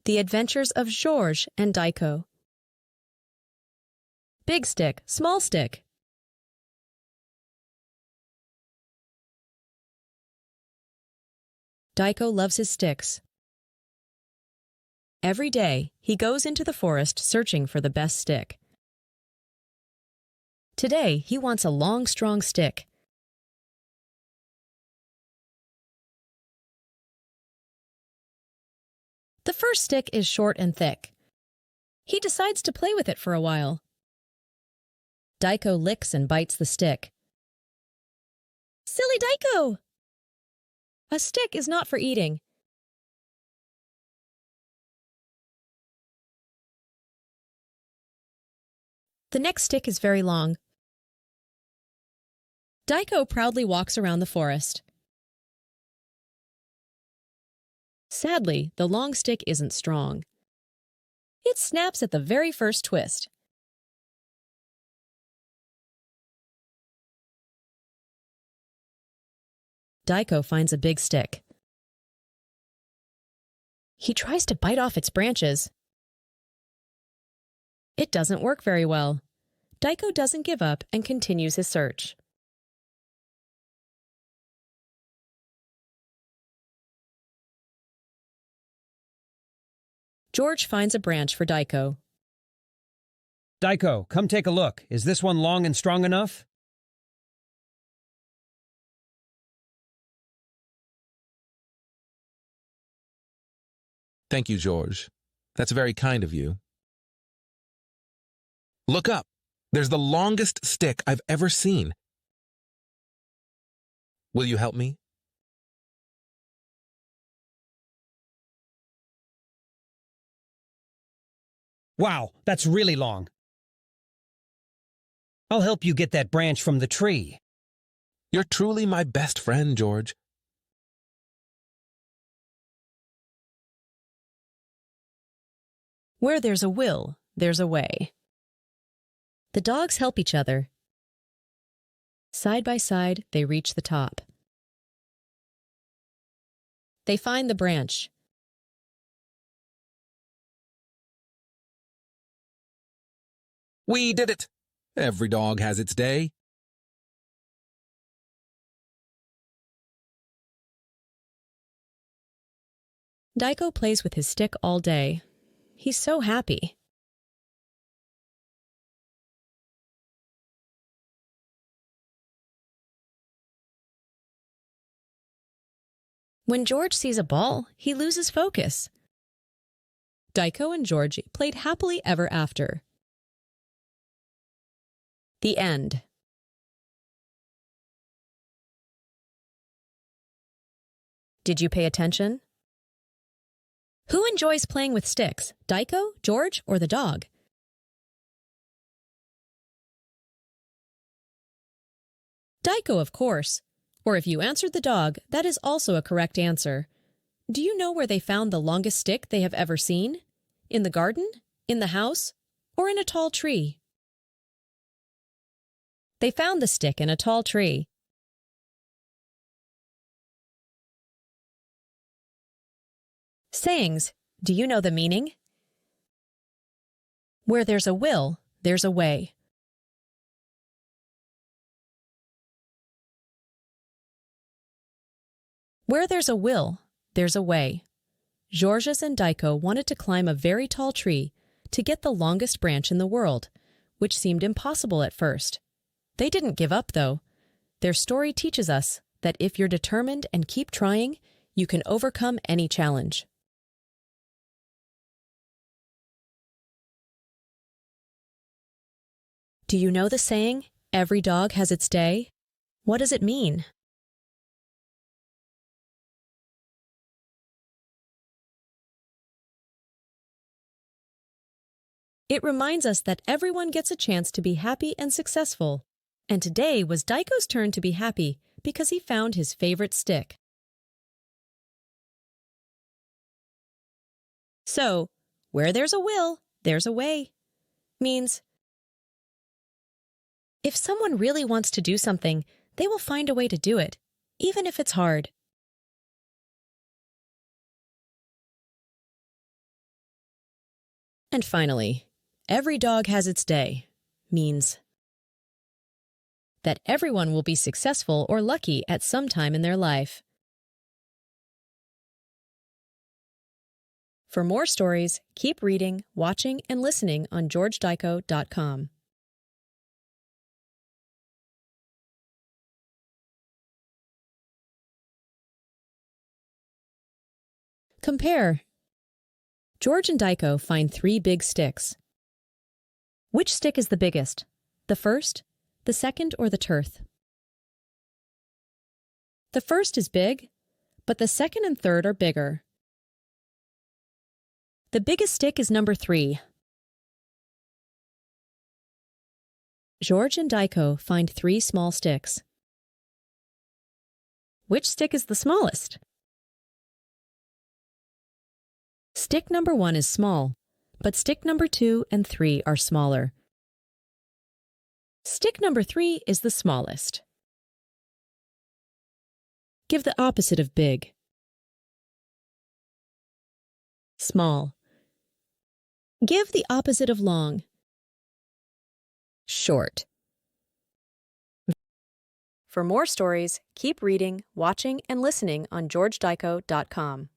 The Adventures of Georges and Daiko. Big stick, small stick. Daiko loves his sticks. Every day, he goes into the forest searching for the best stick. Today, he wants a long, strong stick. The first stick is short and thick. He decides to play with it for a while. Daiko licks and bites the stick. Silly Daiko! A stick is not for eating. The next stick is very long. Daiko proudly walks around the forest. Sadly, the long stick isn't strong. It snaps at the very first twist. Daiko finds a big stick. He tries to bite off its branches. It doesn't work very well. Daiko doesn't give up and continues his search. George finds a branch for Daiko. Daiko, come take a look. Is this one long and strong enough? Thank you, George. That's very kind of you. Look up. There's the longest stick I've ever seen. Will you help me? Wow, that's really long. I'll help you get that branch from the tree. You're truly my best friend, George. Where there's a will, there's a way. The dogs help each other. Side by side, they reach the top. They find the branch. We did it! Every dog has its day. Daiko plays with his stick all day. He's so happy. When George sees a ball, he loses focus. Daiko and George played happily ever after. The end. Did you pay attention? Who enjoys playing with sticks, Daiko, George, or the dog? Daiko, of course. Or if you answered the dog, that is also a correct answer. Do you know where they found the longest stick they have ever seen? In the garden? In the house? Or in a tall tree? They found the stick in a tall tree. Sayings. Do you know the meaning? Where there's a will, there's a way. Where there's a will, there's a way. Georges and Daiko wanted to climb a very tall tree to get the longest branch in the world, which seemed impossible at first. They didn't give up, though. Their story teaches us that if you're determined and keep trying, you can overcome any challenge. Do you know the saying, "Every dog has its day"? What does it mean? It reminds us that everyone gets a chance to be happy and successful. And today was Daiko's turn to be happy because he found his favorite stick. So, where there's a will, there's a way. Means, if someone really wants to do something, they will find a way to do it, even if it's hard. And finally, every dog has its day means that everyone will be successful or lucky at some time in their life. For more stories, keep reading, watching, and listening on georgedaiko.com. Compare. George and Daiko find 3 big sticks. Which stick is the biggest? The first, the second, or the turf? The first is big, but the second and third are bigger. The biggest stick is number 3. George and Daiko find 3 small sticks. Which stick is the smallest? Stick number 1 is small, but stick number 2 and 3 are smaller. Stick number 3 is the smallest. Give the opposite of big. Small. Give the opposite of long. Short. For more stories, keep reading, watching, and listening on georgedaiko.com.